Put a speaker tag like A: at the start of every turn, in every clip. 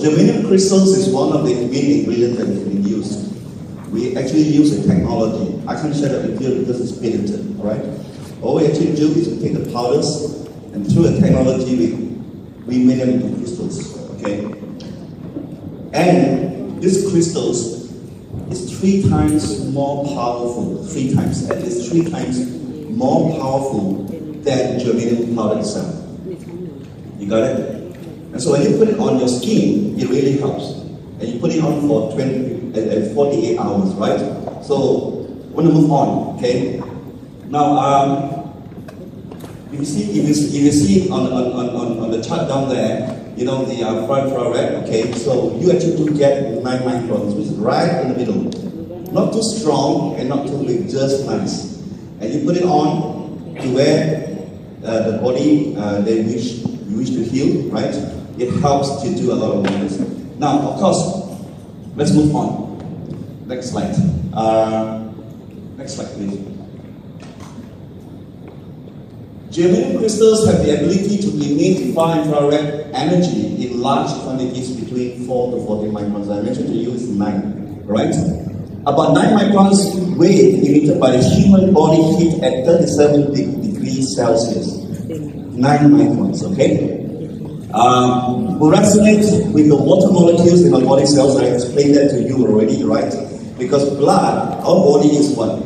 A: germanium crystals is one of the main ingredients that can be used. We actually use a technology. I can't share that with you because it's patented, all right? All we actually do is we take the powders and through a technology we make them into crystals, okay? And these crystals is 3 times more powerful, 3 times, at least 3 times more powerful than germanium powder itself. You got it? And so when you put it on your skin, it really helps. And you put it on for 48 hours, right? So, I want to move on, okay? Now, if you see on the chart down there, you know, the front infrared, okay? So, you actually do get 9 microns, which is right in the middle. Not too strong and not too weak, just nice. And you put it on to where the body you wish to heal, right? It helps to do a lot of wonders. Now, of course, let's move on. Next slide. Next slide, please. Germanium crystals have the ability to emit far infrared energy in large quantities between 4 to 40 microns. I mentioned to you it's 9, right? About 9 microns wave emitted by the human body heat at 37 degrees Celsius. 9 microns, okay? Will resonate with the water molecules in our body cells. I explained that to you already, right? Because blood, our body is what?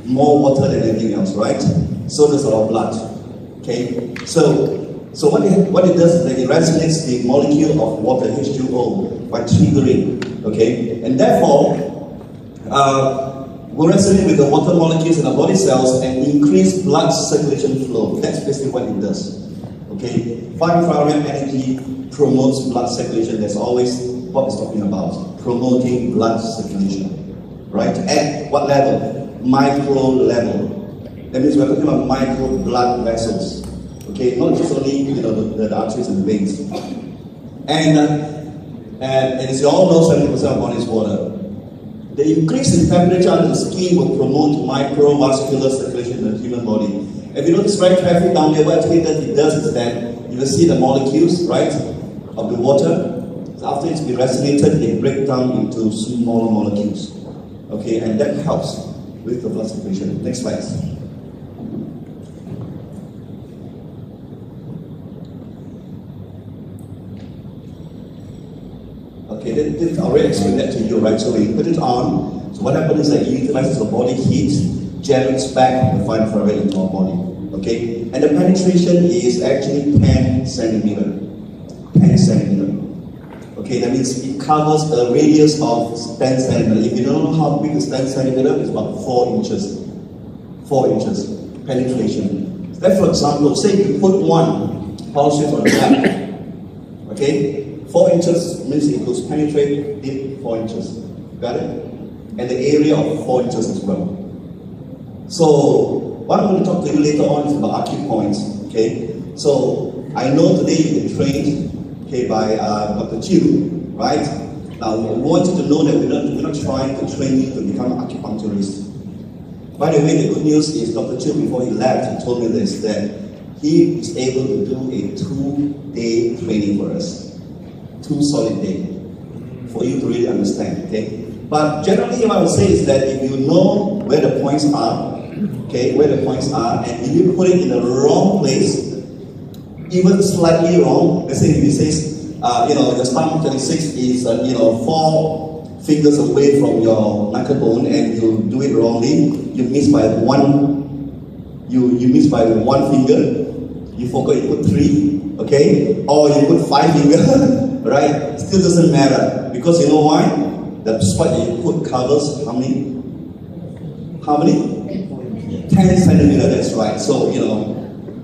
A: More water than anything else, right? So does our blood, okay? So what it does is that it resonates the molecule of water, H2O, by triggering, okay? And therefore, will resonate with the water molecules in our body cells and increase blood circulation flow. That's basically what it does. Okay, far infrared energy promotes blood circulation. That's always what it's talking about. Promoting blood circulation, right? At what level? Micro level. That means we're talking about micro blood vessels. Okay, not just only the arteries and the veins. And as you all know, 70% of body is water. The increase in temperature under the skin will promote microvascular circulation in the human body. If you notice very carefully down there, what it does is that you will see the molecules, right, of the water. So after it's been resonated, they break down into smaller molecules. Okay, and that helps with the blood circulation. Next slide. Okay, I already explained that to you, right? So we put it on. So what happens is that it utilizes the body heat, generates back the far infrared into our body. Okay, and the penetration is actually 10 centimeter. 10 centimeter. Okay, that means it covers a radius of 10 centimeter. If you don't know how big is 10 centimeter, it's about 4 inches. 4 inches penetration. That, for example, say you put one PowerStrips on the back. Okay, 4 inches means it will penetrate deep 4 inches. Got it? And the area of 4 inches as well. So what I'm going to talk to you later on is about acupoints. Okay, so I know today you've been trained, okay, by Dr. Chiu, right? Now we want you to know that we're not trying to train you to become an acupuncturist. By the way, the good news is Dr. Chiu, before he left, he told me this, that he is able to do a 2-day training for us. 2 solid days for you to really understand, okay? But generally what I would say is that if you know where the points are, okay, where the points are, and if you put it in the wrong place, even slightly wrong, let's say if it says, your stomach 26 is, 4 fingers away from your knuckle bone, and you do it wrongly, you miss by one, you miss by 1 finger, you forgot you put 3, okay, or you put 5 fingers, right? Still doesn't matter, because you know why? The spot that you put covers how many? How many? 10 centimeter, that's right. So,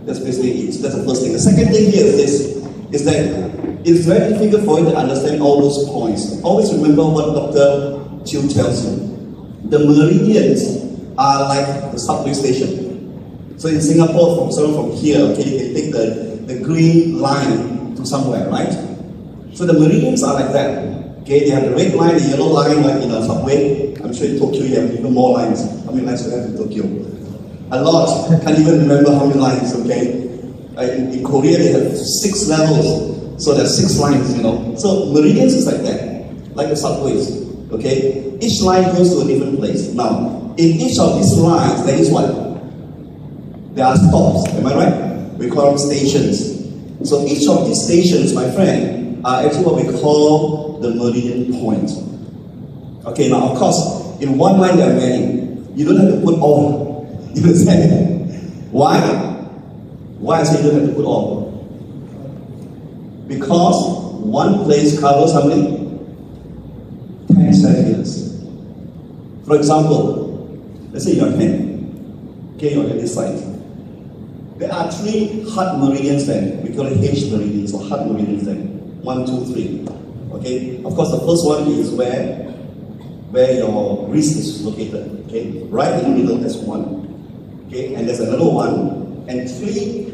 A: that's basically it. That's the first thing. The second thing here is that it's very difficult for you to understand all those points. Always remember what Dr. Chiu tells you. The meridians are like the subway station. So in Singapore, from here, okay, you can take the green line to somewhere, right? So the meridians are like that. Okay, they have the red line, the yellow line, like in a subway. I'm sure in Tokyo you have even more lines. How many lines do you have in Tokyo? A lot. Can't even remember how many lines, okay? In Korea they have 6 levels. So there's 6 lines, you know. So meridians is like that, like the subways. Okay? Each line goes to a different place. Now, in each of these lines, there is what? There are stops, am I right? We call them stations. So each of these stations, my friend, are actually what we call the meridian point. Okay, now of course, in one line there are many. You don't have to put all. You understand? Why? Why I say you don't have to put all? Because one place covers how many? 10 centimeters. For example, let's say you're 10. Okay, you're on this side. There are 3 heart meridians then. We call it H meridians or heart meridians then. 1, 2, 3. Okay? Of course, the first one is where your wrist is located. Okay? Right in the middle, that's 1. Okay? And there's another one. And 3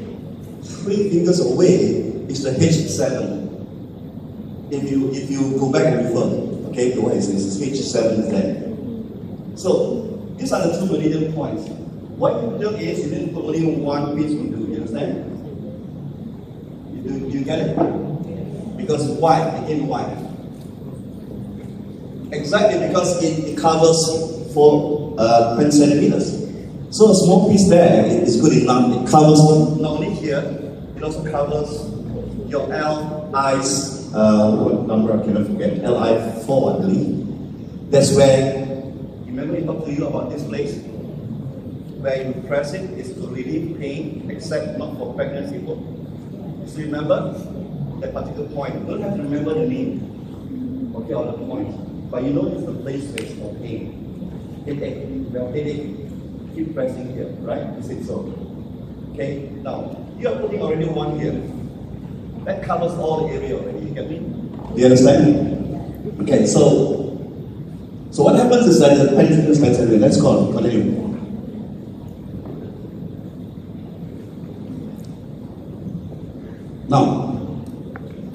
A: fingers away is the H7. If you go back and refer, okay, to what it says, H7 there. So these are the 2 meridian points. What you do is you didn't put only one piece will do. You understand? You get it? Because why? Again, why? Exactly because it covers for 10 centimeters. So a small piece there is good enough. It covers not only here, it also covers your LI's, what number I cannot forget, LI4 I believe. That's where, remember I talked to you about this place? Where you press it is to relieve pain, except not for pregnant people. You still remember that particular point? You don't have to remember the name, okay, or the point, but you know it's the place where it's for pain. Headache, well, headache, keep pressing here, right? Is it so? Okay, now, you are putting already one here. That covers all the area already, you get me? Do you understand? Okay, so what happens is that the penetrating criteria, let's go on, continue. Now,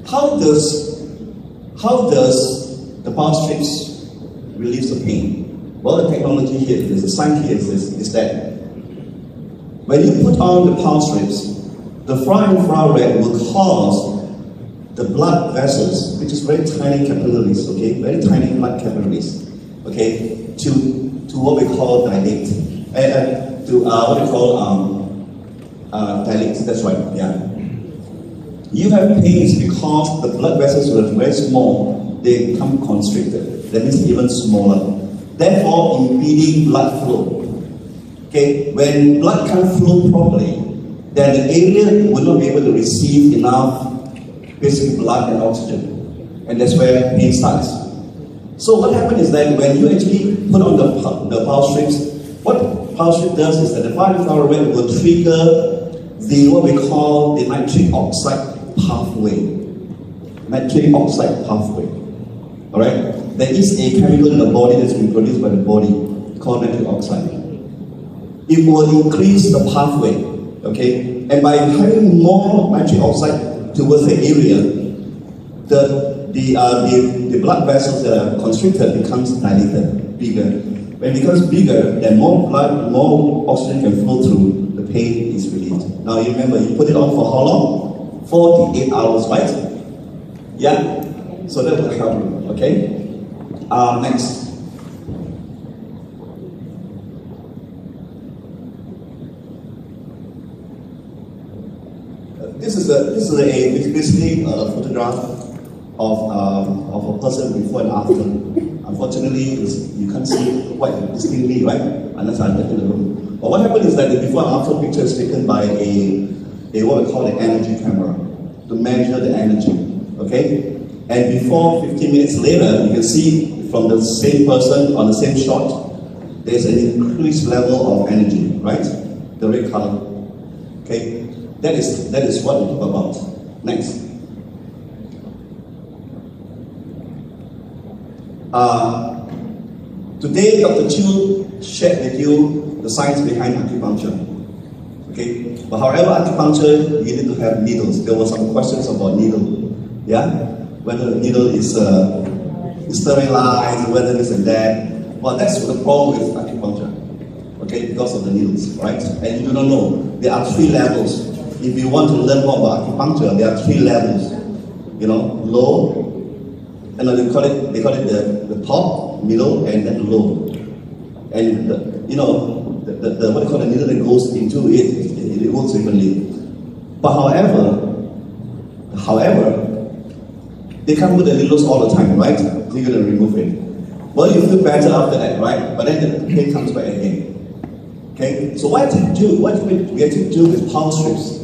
A: how does the PowerStrips relieve the pain? Well, the technology here, the science here is that when you put on the PowerStrips, the far infrared will cause the blood vessels, which is very tiny capillaries, okay, very tiny blood capillaries, okay, to what we call dilate, to what we call dilate. That's right, yeah. You have pains because the blood vessels are very small, they become constricted. That means even smaller. Therefore, impeding blood flow. Okay, when blood can't flow properly, then the area will not be able to receive enough basic blood and oxygen. And that's where pain starts. So what happens is that when you actually put on the PowerStrips, what PowerStrip does is that the far infrared will trigger what we call the nitric oxide pathway. Nitric oxide pathway. Alright? There is a chemical in the body that's been produced by the body called nitric oxide. It will increase the pathway. Okay? And by having more nitric oxide towards the area, the blood vessels that are constricted becomes dilated, bigger. When it becomes bigger, then more blood, more oxygen can flow through, the pain is relieved. Now you remember, you put it on for how long? 48 hours, right? Yeah? So that will help you, okay? Next. This is basically a photograph of a person before and after. Unfortunately, you can't see quite distinctly, right? Unless I get in the room. But what happened is that the before and after picture is taken by a what we call an energy camera to measure the energy. Okay? And before 15 minutes later, you can see from the same person on the same shot, there's an increased level of energy, right? The red color. Okay? That is what we talk about. Next. Today, Dr. Chu shared with you the science behind acupuncture. Okay? But however, acupuncture, you need to have needles. There were some questions about needle. Yeah? Whether the needle is sterilized, whether this and that. Well, that's the problem with acupuncture. Okay? Because of the needles, right? And you do not know. There are 3 levels. If you want to learn more about acupuncture, there are 3 levels. low, and they call it the top, middle, and then low. And the what they call the needle that goes into it works differently. But however, they come with the needles all the time, right? So you're gonna remove it. Well, you feel better after that, right? But then the pain comes back again. Okay, so what we actually do with PowerStrips,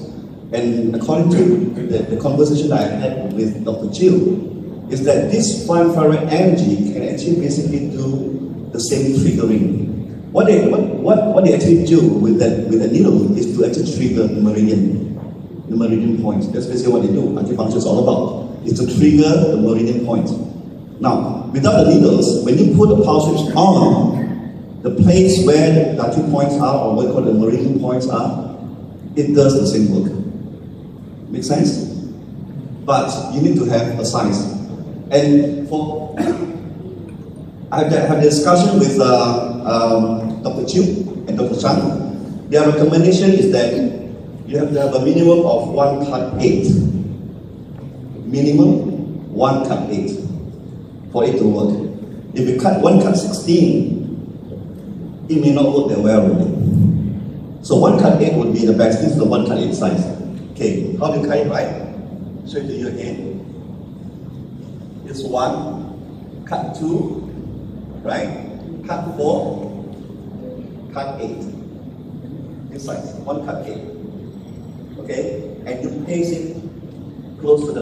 A: and according to the conversation that I had with Dr. Chiu, is that this far infrared energy can actually basically do the same triggering. What they actually do with the needle is to actually trigger the meridian point. That's basically what they do. Acupuncture is all about, is to trigger the meridian point. Now, without the needles, when you put the PowerStrips on, the place where the acupoints are, or what we call the meridian points are, it does the same work. Make sense? But you need to have a size. And I had a discussion with Dr. Chiu and Dr. Chang. Their recommendation is that you have to have a minimum of 1 cut 8. Minimum 1 cut 8 for it to work. If you cut 1 cut 16, it may not work that well really. So 1 cut 8 would be the best. This is the 1 cut 8 size. Okay, how do you cut it right? Show it to you again. It's 1, cut 2, right? Cut 4, cut 8. This size, 1 cut 8. Okay, and you place it close to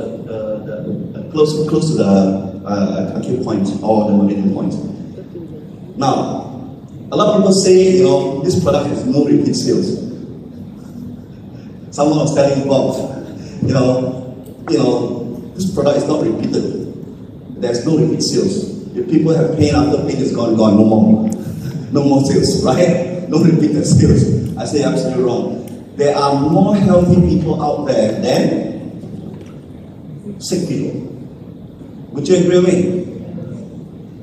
A: close to the acute point or the meridian point. Now, a lot of people say, this product has no repeat sales. Someone was telling Bob, this product is not repeated. There's no repeat sales. If people have pain after pain is gone, no more. No more sales, right? No repeated sales. I say absolutely wrong. There are more healthy people out there than sick people. Would you agree with me?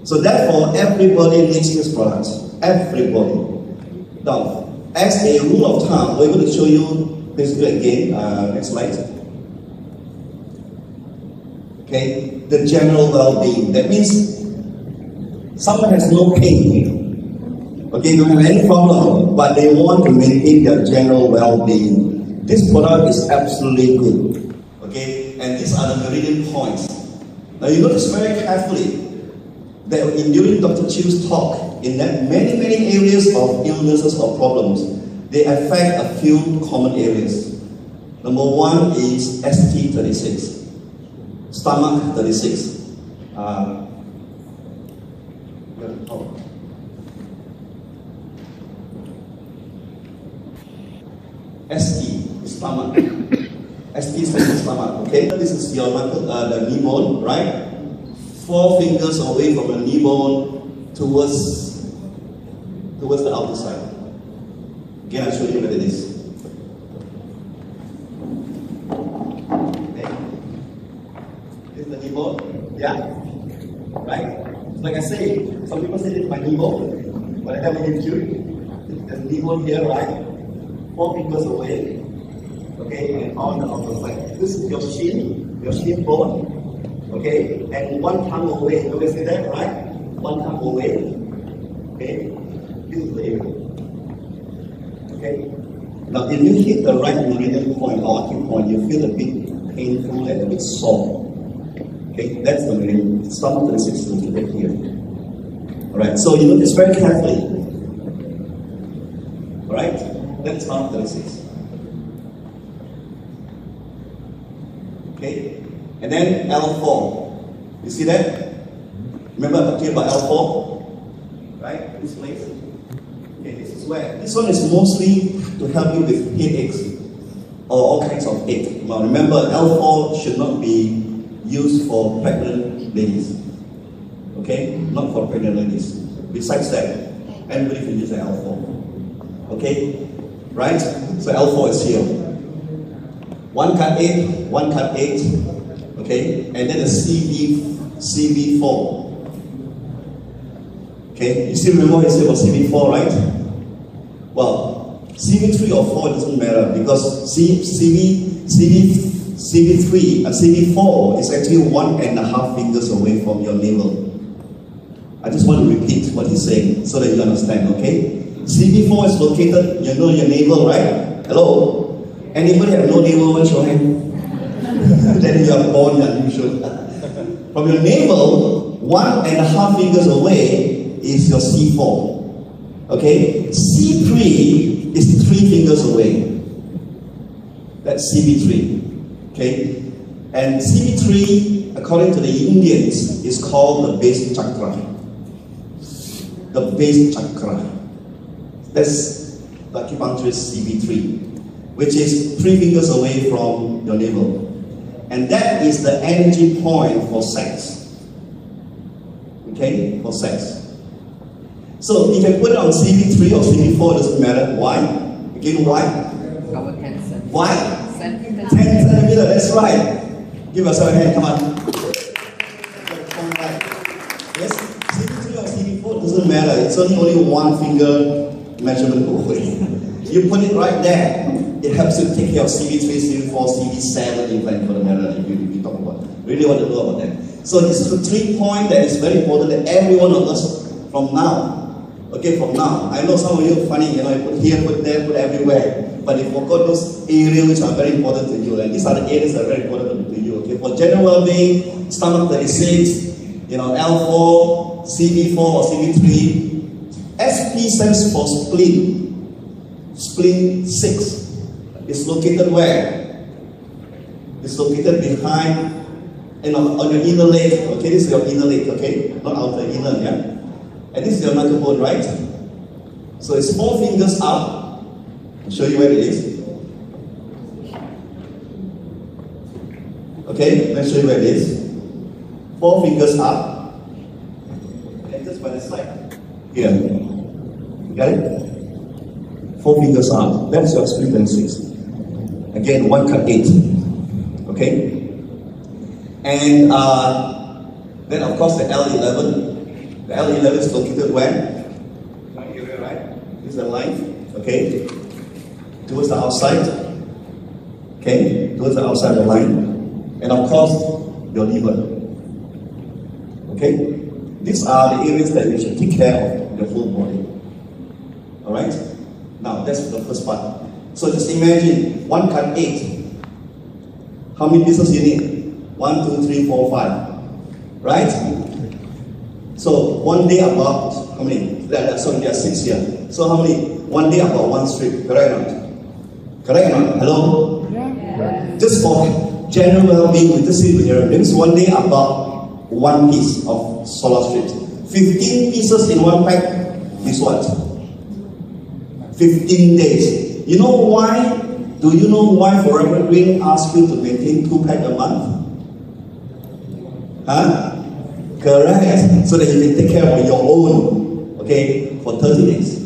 A: So therefore, everybody needs this product. Everybody. Now, as a rule of thumb, we're going to show you basically again, next slide. Okay, the general well-being. That means someone has no pain. Okay, don't have any problem, but they want to maintain their general well-being. This product is absolutely good. Okay, and these are the meridian points. Now you notice very carefully that during Dr. Chiu's talk, in that many areas of illnesses or problems, they affect a few common areas. Number one is ST36, stomach 36. ST, stomach. ST stands for stomach, okay? This is your the knee bone, right? 4 fingers away from the knee bone towards the outer side. Again, I'll show you what it is. Okay. This is the knee bone, yeah? Right? Like I say, some people say it's my knee bone, but I haven't even you. There's knee bone here, right? 4 fingers away, okay, and on the outer side. This is your shin bone, okay, and 1 thumb away. You always say that, right? 1 thumb away, okay. This is the area, okay. Now, if you hit the right meridian point or acute point, you feel a bit painful and a bit sore. Okay, that's the meridian. Stomach 36 is located here. All right, so you notice very carefully. All right. That's stomach 36. Okay, and then L4. You see that? Remember I talked to you about L4? Right? This place. Okay, this is where. This one is mostly to help you with headaches or all kinds of ache. Now remember, L4 should not be used for pregnant ladies. Okay? Not for pregnant ladies. Besides that, anybody can use the L4. Okay? Right? So L4 is here. 1 cut 8, 1 cut 8. Okay? And then the CV4. Okay? You still remember what I said about CV4, right? Well, CV3 or 4 doesn't matter because CV CB3 and CB4 is actually 1.5 fingers away from your navel. I just want to repeat what he's saying so that you understand, okay? CB4 is located, you know your navel, right? Hello? Anybody have no navel? What's your hand? Then you are born unusual. From your navel, 1.5 fingers away is your C4. Okay? C3 is 3 fingers away. That's CB3. Okay? And CB3, according to the Indians, is called the base chakra. The base chakra. That's the acupuncturist CB3, which is 3 fingers away from your navel. And that is the energy point for sex. Okay? For sex. So you can put it on CB3 or CB4, it doesn't matter. Why? Again, why?
B: About 10 centimeters.
A: Why? 10 centimeters, that's right. Give us a hand, come on. Yes, CB3 or CB4 doesn't matter. It's only 1 finger measurement away. You put it right there. It helps you take care of CB3, CB4, CB7, even for the matter if you talk about. Really want to know about that. So this is a 3 point that is very important that every one of us from now. Okay, from now. I know some of you are funny, you know, you put here, put there, put everywhere. But you forgot those areas which are very important to you. And these are the areas that are very important to you. Okay, for general well-being, stomach 36, you know, L4, CB4 or CB3. SP stands for spleen. Spleen 6. It's located where? It's located behind, you know, on your inner leg. Okay, this is your inner leg, okay? Not outer, inner, yeah? And this is your knuckle bone, right? So it's 4 fingers up. I'll show you where it is. Okay, let me show you where it is. 4 fingers up. And just by the side. Here. You got it? 4 fingers up. That's your spleen 36. Again, 1 cut 8. Okay? And then of course the L11. The L11 is located where? Right here, right? This is the line. Okay? Towards the outside. Okay? Towards the outside of the line. And of course, your liver. Okay? These are the areas that you should take care of your full body. Alright? Now, that's the first part. So just imagine 1 cut 8. How many pieces you need? 1, 2, 3, 4, 5. Right? So 1 day about how many? Sorry, there are 6 here. So how many? 1 day about 1 strip. Correct or not? Correct or not? Hello? Yeah. Just for general well-being, we just see it here. Means 1 day about 1 piece of solar strips. 15 pieces in 1 pack is what? 15 days. You know why? Do you know why Forever Green asks you to maintain 2 packs a month? Huh? Correct. So that you can take care of your own, okay, for 30 days.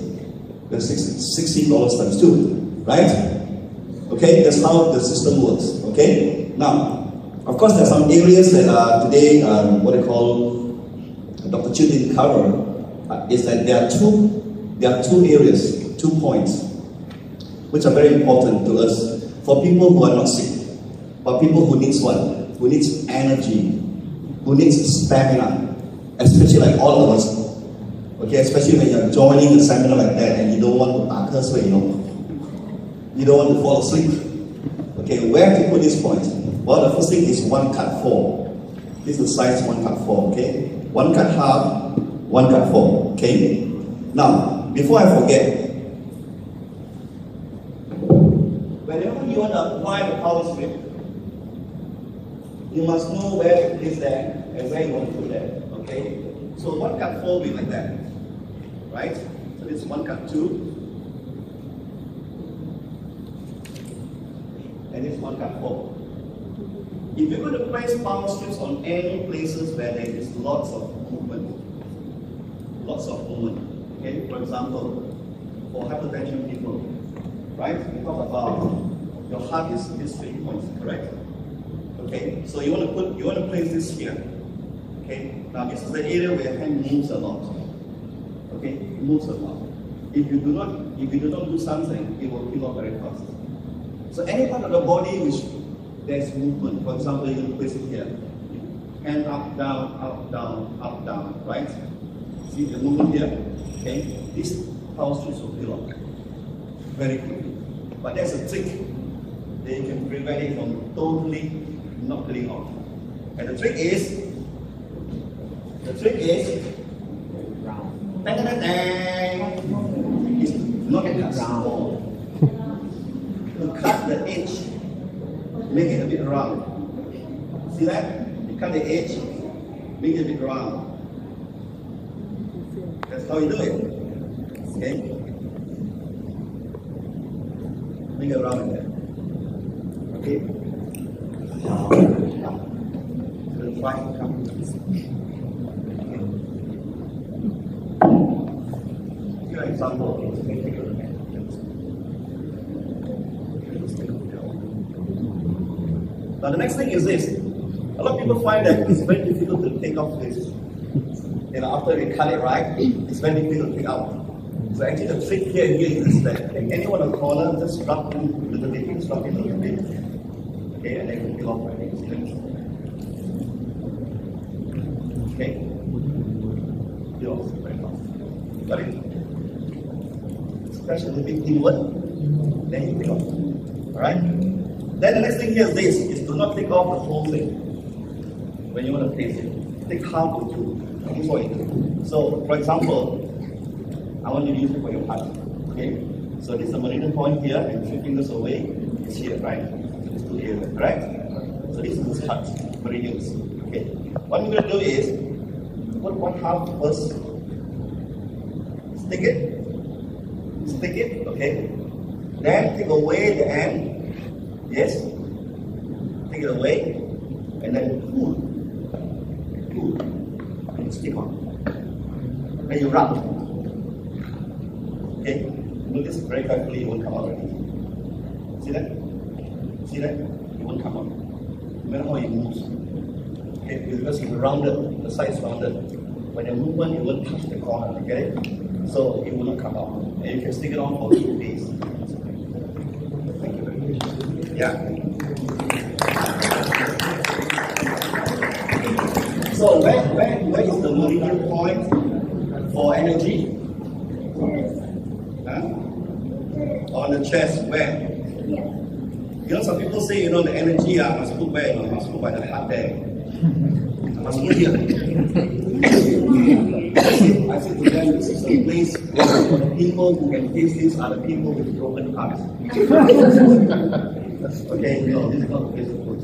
A: That's $60 times 2, right? Okay, that's how the system works. Okay. Now, of course, there are some areas that today, what they call Dr. Chu didn't cover, is that there are two areas, 2 points, which are very important to us for people who are not sick, but people who needs what? Who needs energy, who needs stamina, especially like all of us. Okay, especially when you're joining a seminar like that and you don't want to darkness way, you know. You don't want to fall asleep. Okay, where to put this point? Well, the first thing is 1 cut 4. This is size 1 cut 4, okay? 1 cut half, 1 cut 4, okay? Now, before I forget, whenever you want to apply the power strip, you must know where to place that and where you want to put that, okay? So 1 cut 4 will be like that, right? So this is 1 cut 2, and this 1 cut 4. If you're going to place power strips on any places where there is lots of movement, okay? For example, for hypertension people, right? We talk about your heart is these 3 points, correct? Okay, so you want to place this here. Okay, now this is the area where your hand moves a lot. Okay, it moves a lot. If you do not do something, it will peel off very fast. So any part of the body which there's movement. For example, you place it here. Hand up, down, up, down, right? See the movement here? Okay? This PowerStrips will peel off very quickly. But there's a trick that you can prevent it from totally not peeling off. And the trick is it's not round. You cut the edge, make it a bit round. See that? You cut the edge, make it a bit round. That's how you do it. Okay? Make it round there. Okay? Then try to come. Here an example. Now the next thing is this. A lot of people find that it's very difficult to take off this. You know, after they cut it right, it's very difficult to take out. So actually the trick here is that anyone on the corner, just rub it a little bit, just rub it a little bit. Okay, and then you peel off right next to it. Okay? Peel off very fast. Got it? Scratch a little bit inward, then you peel off. Alright? Then the next thing here is this, is do not take off the whole thing when you want to paste it. Take half or two. That's what you do. So, for example, I want you to use it for your heart. Okay? So this is the meridian point here, and 3 fingers away is here, right? These 2 areas, right? So this is the heart, meridians. Okay? What we're going to do is, put one half first, stick it, okay? Then take away the end. Yes? Take it away, and then pull, and stick on. Then you rub. Okay? Do this very carefully, it won't come out already. See that? See that? It won't come out. No matter how it moves. Okay? Because it's rounded, the side is rounded. When you move it won't touch the corner, get it? So it will not come out. And you can stick it on for 2 days. Thank you very much. Yeah. So where is the meridian point for energy? Huh? On the chest, where? You know, some people say, the energy must put where? Must put by the heart there. Must put here. I said to them, this is a place where the people who can face this are the people with broken hearts. Okay, this is not the place to put.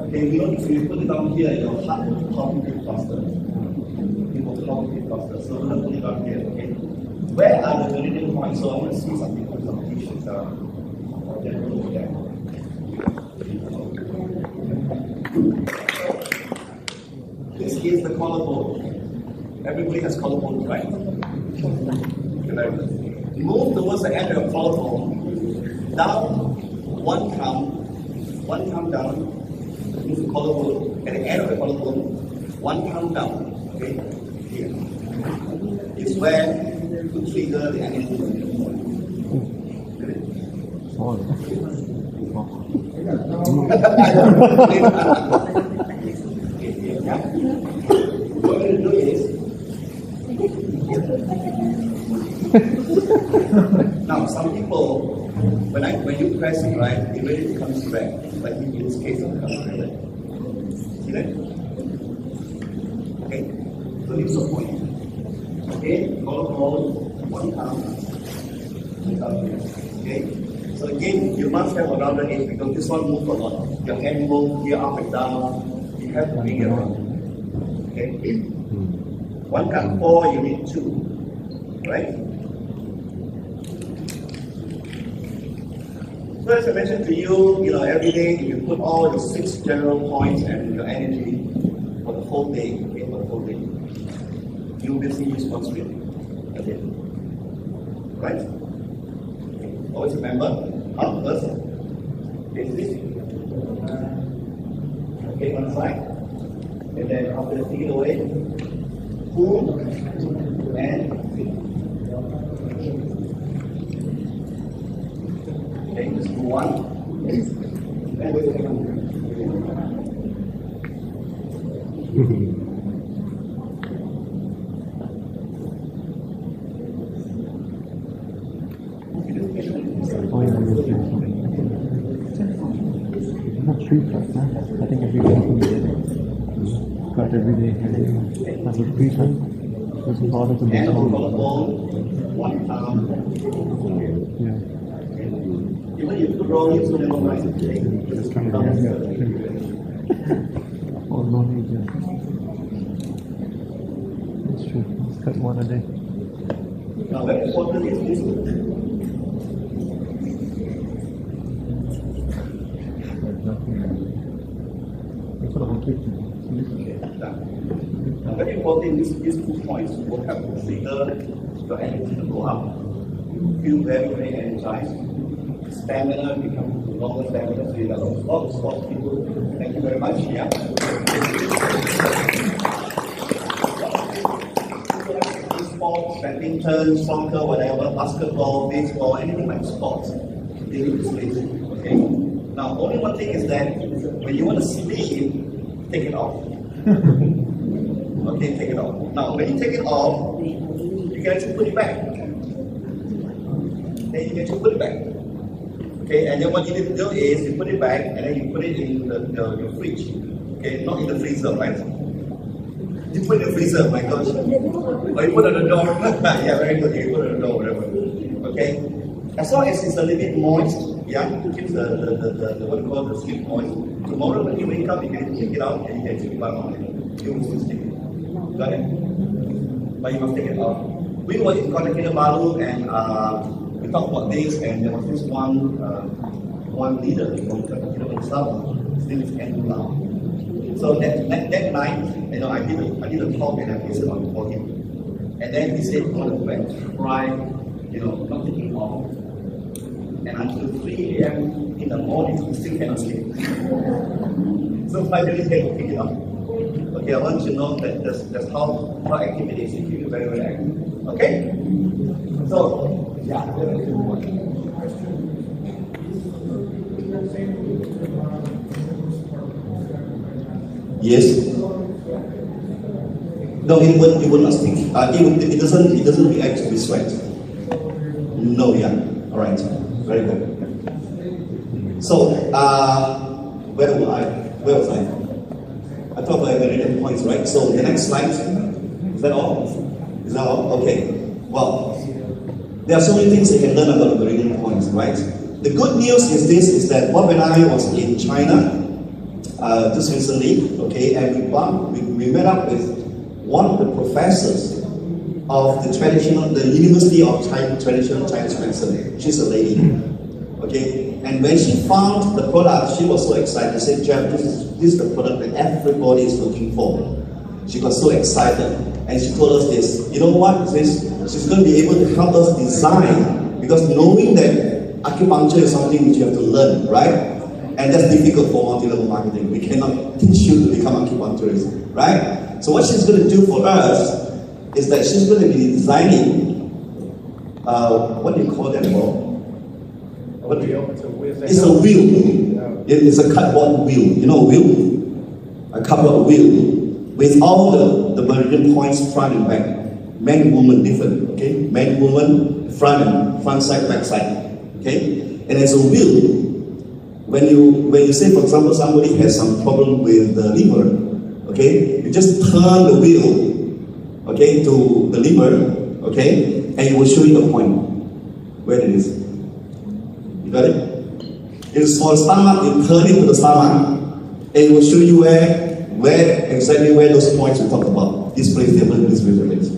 A: Okay, if you put it down here, your heart will pump it faster. It will pump it faster. So we're going to put it down here, okay? Where are the meridian points? So I want to see some people with some t-shirts over there. This is the collarbone. Everybody has collarbones, right? Move towards the end of your collarbone. Down, one thumb down. Move the collarbone. At the end of the collarbone, one thumb down. Okay? Here. It's where to trigger the energy. What we're going to do is now some people when you press it right, it really becomes red. Like in this case it becomes red. See that? Okay? So this is the point. Okay? Collarbone, one thumb. Okay? So again, you must have a rounder edge because this one moves a lot. Your hand moves here up and down. You have to bring it around. Okay? 1 cut 4, you need 2. Right? So as I mentioned to you, every day if you put all your 6 general points and your energy for the whole day, okay, you will basically use one spin. Okay. Right? Always remember, up first, is this. Okay, one side. And then after the take it away, pull and fit. Okay, just do one. And wait a second.
B: 3+, huh? I think every day we get it. Got every day. That's a 3+. It's important to
A: And
B: make
A: on
B: sure.
A: collarbone, 1 pound.
B: Yeah.
A: Even if you roll it, so never mind.
B: Just trying to get here. Oh, no need, yeah. That's true. Let's cut one a day.
A: Now, very important is this. Now, very important, these 2 points will have to trigger your energy to go up. You feel very, very energized. Stamina becomes longer stamina, so you have a lot of sports people. Thank you very much. Yeah. Sports, badminton, soccer, whatever, basketball, baseball, anything like sports, they need to sleep. Okay. Now, only one thing is that when you want to sleep, take it off. Okay, take it off. Now, when you take it off, you can actually put it back. Then you can actually put it back. Okay, and then what you need to do is you put it back and then you put it in your fridge. Okay, not in the freezer, right? You put it in the freezer, my gosh. Or you put it on the door. Yeah, very good. You put it on the door, whatever. Okay. As long as it's a little bit moist, yeah, to keep the what you call the skin moist. Tomorrow when you wake up, you can take it out and you can take it back on it. You will still stick it. Got it? But you must take it out. We were in Communicator Baru and we talked about this, and there was this one leader from Communicator South. His name is Andrew Lau. So that night, you know, I did a talk and I placed it on for him. And then he said, "Oh, the back cry, you know, not taking off." And until 3 a.m. in the morning, he still cannot sleep. So finally, they will pick it up. Okay, I want you to know that that's how active it is. It keeps you very, very active. Okay? So, yeah. Yes. No, it will not stick. It doesn't react with sweat. No, yeah. All right. Very good. So, where was I? I thought I had many points, right? So the next slide. Is that all? Is that all? Okay. Well, there are so many things you can learn about the meridian points, right? The good news is this: is that Bob and I was in China just recently, okay, and we met up with one of the professors of the University of Traditional Chinese Medicine. She's a lady, okay. And when she found the product, she was so excited. She said, "Jeff, this is the product that everybody is looking for." She got so excited, and she told us this. You know what? She's going to be able to help us design, because knowing that acupuncture is something which you have to learn, right? And that's difficult for multi-level marketing. We cannot teach you to become acupuncturist, right? So what she's going to do for us is that she's going to be designing, what do you call that, Bob? It's a wheel. It's a cardboard wheel. You know a wheel? A cardboard wheel with all the meridian points front and back. Men, woman, different. Okay? Men, woman, front side, back side. Okay? And as a wheel, when you say, for example, somebody has some problem with the liver, okay? You just turn the wheel, okay, to the liver, okay, and it will show you the point where it is. You got it? If it's for stomach, you turn it to the stomach, and it will show you exactly where those points we talked about. This place, this place.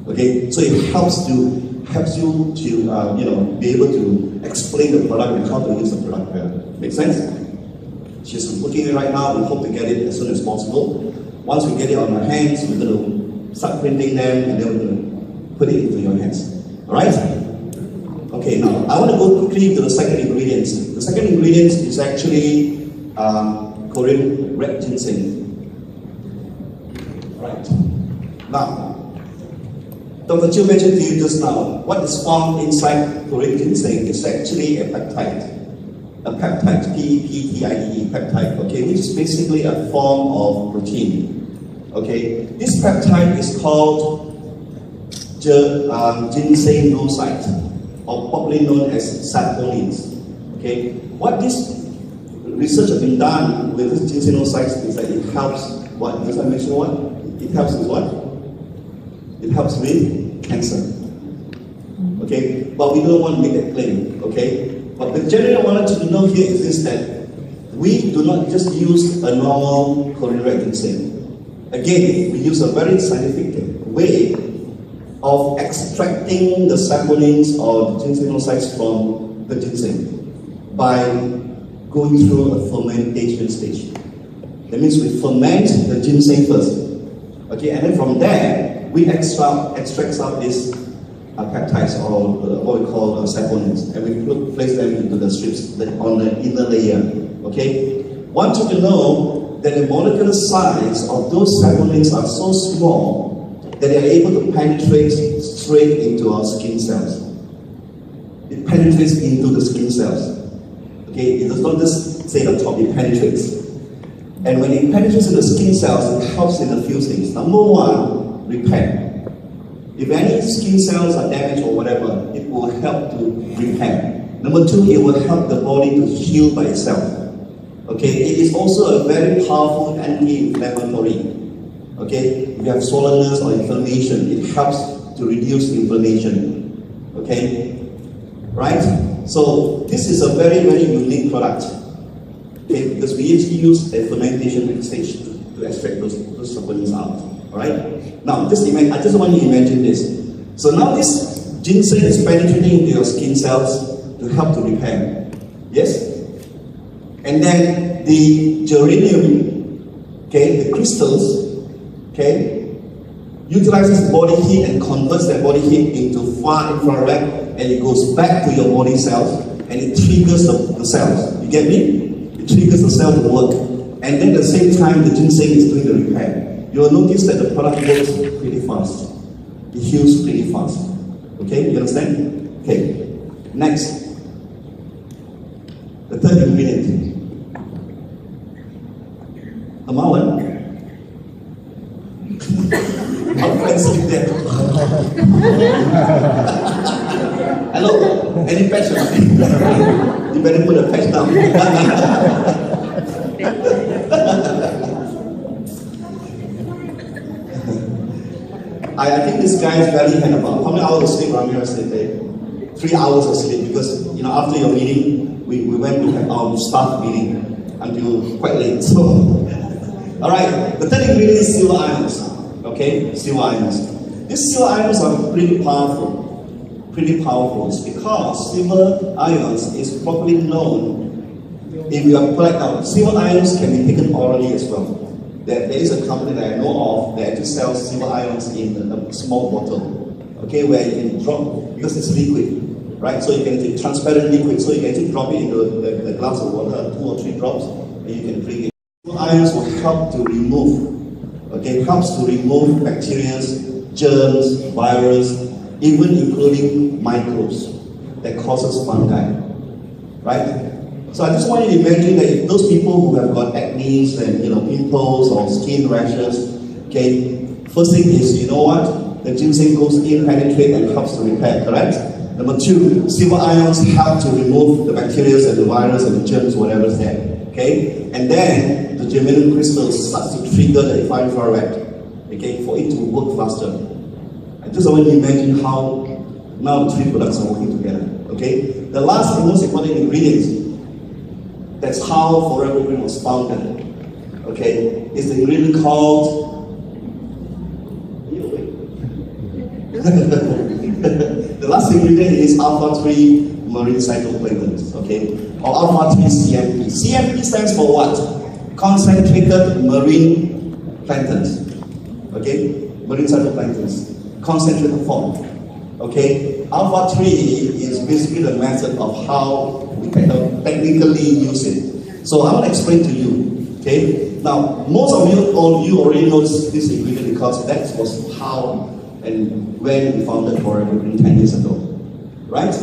A: Okay, so it helps you to be able to explain the product and how to use the product better. Make sense? She's looking at it right now. We hope to get it as soon as possible. Once we get it on our hands, we're going to start printing them and then we're going to put it into your hands. All right? Okay, now I want to go quickly to the second ingredients. The second ingredient is actually Korean red ginseng. Right. Now, Dr. Chiu mentioned to you just now, what is found inside Korean ginseng is actually a peptide. A peptide, P-E-P-T-I-D-E, peptide, okay, which is basically a form of protein. Okay, this peptide is called ginsenoside, or popularly known as saponins. Okay, what this research has been done with this ginseng is that it helps what? Does that mention what? It helps with what? It helps with cancer. Okay, but we don't want to make that claim. Okay, but the general I wanted to know here is this, that we do not just use a normal coronary ginseng. Again, we use a very scientific way of extracting the saponins or the ginseng from the ginseng by going through a fermentation stage. That means we ferment the ginseng first. Okay, and then from there, we extract out these peptides or what we call saponins, and we place them into the strips on the inner layer. Okay, want you to know that the molecular size of those saponins are so small that they are able to penetrate straight into our skin cells. It penetrates into the skin cells. Okay, it does not just stay on top, it penetrates. And when it penetrates in the skin cells, it helps in a few things. Number one, repair. If any skin cells are damaged or whatever, it will help to repair. Number two, it will help the body to heal by itself. Okay, it is also a very powerful anti-inflammatory. Okay, if you have soreness or inflammation, it helps to reduce inflammation. Okay, right? So this is a very, very unique product. Okay, because we actually use a fermentation stage to extract those saponins out. Alright? Now, I just want you to imagine this. So now this ginseng is penetrating into your skin cells to help to repair. Yes? And then the geranium, okay, the crystals, okay, utilizes body heat and converts that body heat into far infrared, and it goes back to your body cells and it triggers the cells. You get me? It triggers the cell to work. And then at the same time, the ginseng is doing the repair. You will notice that the product works pretty fast. It heals pretty fast. Okay, you understand? Okay, next. The third ingredient. Amawan. Our friends sleep there. Hello, any passion? You better put a patch down. I think this guy's barely had about, how many hours of sleep Ramirez did today? 3 hours of sleep, because after your meeting, we went to have our staff meeting until quite late. So, alright, the third ingredient is silver ions. Okay, silver ions. These silver ions are pretty powerful. It's because silver ions is properly known. If you apply now, silver ions can be taken orally as well. There is a company that I know of that actually sells silver ions in a small bottle, okay, where you can drop, because it's liquid, right? So you can take transparent liquid, so you can actually drop it into a glass of water, 2 or 3 drops, and you can drink it. Silver ions will help to remove, okay, helps to remove bacteria, germs, virus, even including microbes that causes fungi, right? So I just want you to imagine that if those people who have got acne and pimples or skin rashes, okay, first thing is, you know what? The ginseng goes in, penetrate and helps to repair, correct? Number two, silver ions help to remove the bacteria and the virus and the germs, whatever is there, okay? And then the germanium crystals starts to trigger the fine infrared, okay, for it to work faster. I just want you to imagine how now the 3 products are working together, okay? The last and most important ingredient, that's how Forever Green was founded. Okay, it's the ingredient called. The last ingredient is alpha-3 marine cytoplanktons. Okay, or alpha-3 CMP. CMP stands for what? Concentrated marine planktons. Okay, marine cytoplanktons, concentrated form. Okay, alpha-3 is basically the method of how we kind of technically use it. So I want to explain to you. Okay, now most of you already know this ingredient because that was how and when we founded Forever Green 10 years ago, right?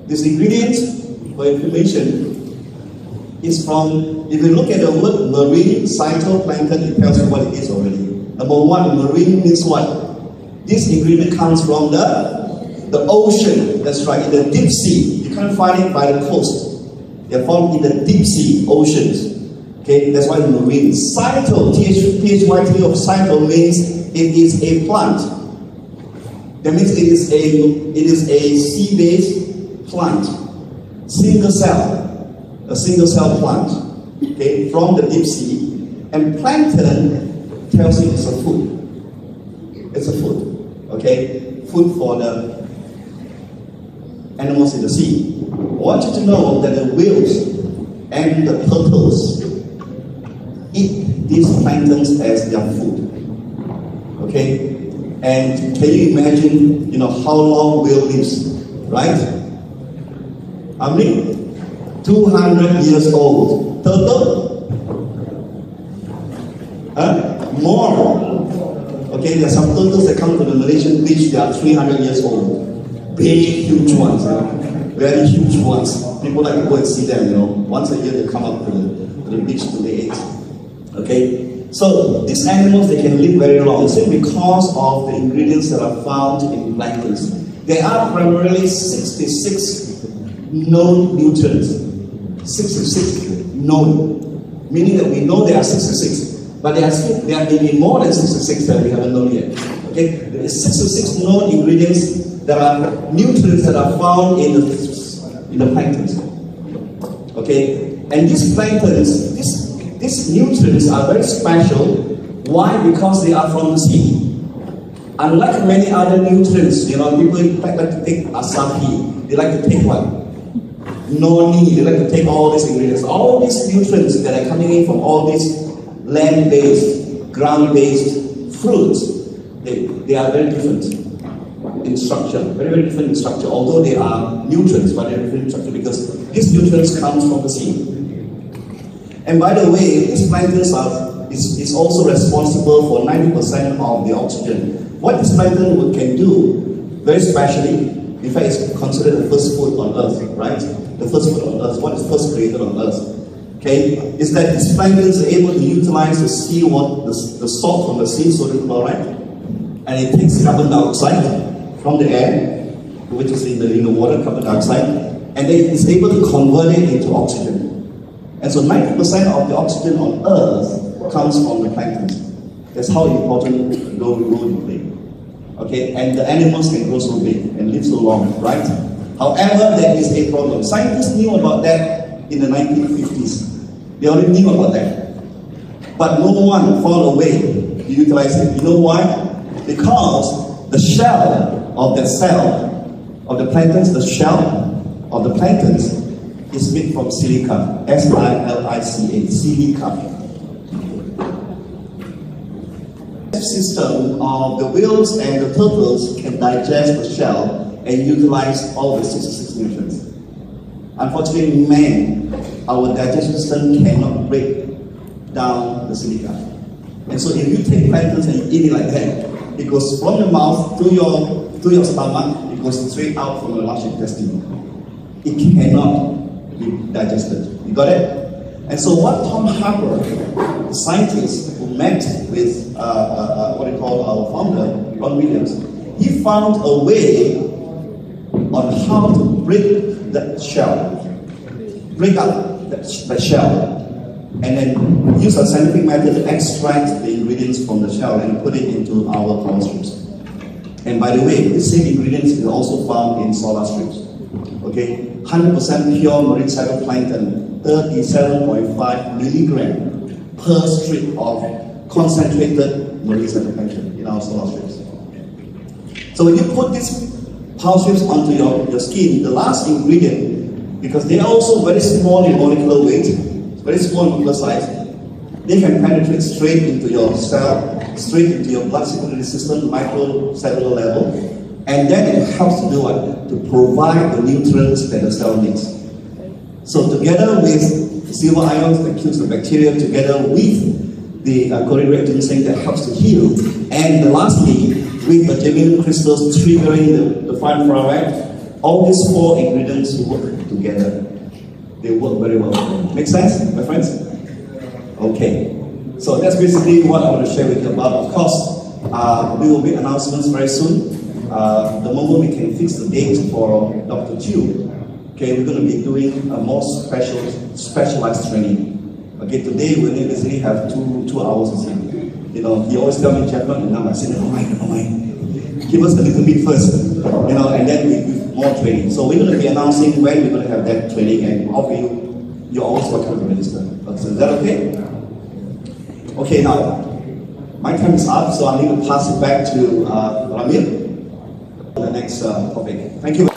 A: This ingredient, for information, is from, if you look at the word marine cytoplankton, it tells you what it is already. Number one, marine means what? This ingredient comes from the ocean, that's right, in the deep sea. You can't find it by the coast. They are found in the deep sea, oceans. Okay, that's why marine. Cyto, T-H-Y-T of cyto means it is a plant. That means it is a sea-based plant, single cell, a single cell plant. Okay, from the deep sea, and plankton tells you it's a food. It's a food. Okay, food for the animals in the sea. I want you to know that the whales and the turtles eat these planktons as their food. Okay? And can you imagine, how long whale lives, right? How many? 200 years old. Turtle? More. Okay, there are some turtles that come to the Malaysian beach, they are 300 years old. Big, huge ones. Very huge ones. People like to go and see them, Once a year they come up to the beach to lay eggs. Okay? So, these animals, they can live very long. Simply because of the ingredients that are found in planktons. There are primarily 66 known nutrients. 66 known. Meaning that we know there are 66. But there may be more than 66 that we haven't known yet. Okay? There are 66 known ingredients that are nutrients that are found in the planktons. Okay? And these planktons, these nutrients are very special. Why? Because they are from the sea. Unlike many other nutrients, people like to take asahi. They like to take what? Noni. They like to take all these ingredients. All these nutrients that are coming in from all these land-based, ground-based fruits, they are very different in structure, very, very different in structure, although they are nutrients, but they're different in structure because these nutrients come from the sea. And by the way, these planktons is also responsible for 90% of the oxygen. What this plankton can do, very specially, in fact, it's considered the first food on Earth, right? The first food on Earth, what is first created on Earth? Okay, is that these planktons are able to utilize the sea water, the salt from the sea, sodium chloride, and it takes carbon dioxide from the air, which is in the water, carbon dioxide, and then it's able to convert it into oxygen. And so 90% of the oxygen on Earth comes from the plankton. That's how important the role they play. Okay, and the animals can grow so big and live so long, right? However, there is a problem. Scientists knew about that in the 1950s. They already knew about that. But no one found a way to utilize it. You know why? Because the shell of that cell, of the planktons, the shell of the planktons is made from silica. S-I-L-I-C-A, silica. The system of the whales and the turtles can digest the shell and utilize all the 66 nutrients. Unfortunately, man, our digestion system cannot break down the silica. And so if you take planktons and you eat it like that, it goes from the mouth to your stomach, it goes straight out from the large intestine. It cannot be digested. You got it? And so what Tom Harper, the scientist who met with what we call our founder, Ron Williams, he found a way on how to break that shell, break up that shell, and then use a scientific method to extract the ingredients from the shell and put it into our PowerStrips. And by the way, the same ingredients is also found in solar strips. Okay, 100% pure marine cytoplankton, 37.5 milligram per strip of concentrated marine cytoplankton in our solar strips. So when you put these PowerStrips onto your skin, the last ingredient, because they are also very small in molecular weight, very small in molecular size, they can penetrate straight into your cell, straight into your blood circulatory system, microcellular level, and then it helps to do what? To provide the nutrients that the cell needs. So together with silver ions that kills the bacteria, together with the Korean ginseng that helps to heal, and lastly, with the germanium crystals triggering the fine infrared, all these four ingredients work together. They work very well together. Make sense, my friends? Okay. So that's basically what I want to share with you about. Of course, we will make announcements very soon. The moment we can fix the date for Dr. Chu Okay, we're going to be doing a more specialized training. Okay, today we basically have two hours of sleep. You know, he always tell me, Japan, and I said, never mind. Give us a little bit first, you know, and then we do more training. So we're going to be announcing when we're going to have that training and how you're always welcome to register. So is that okay? Okay, now, my time is up, so I need to pass it back to Ramil for the next topic. Thank you.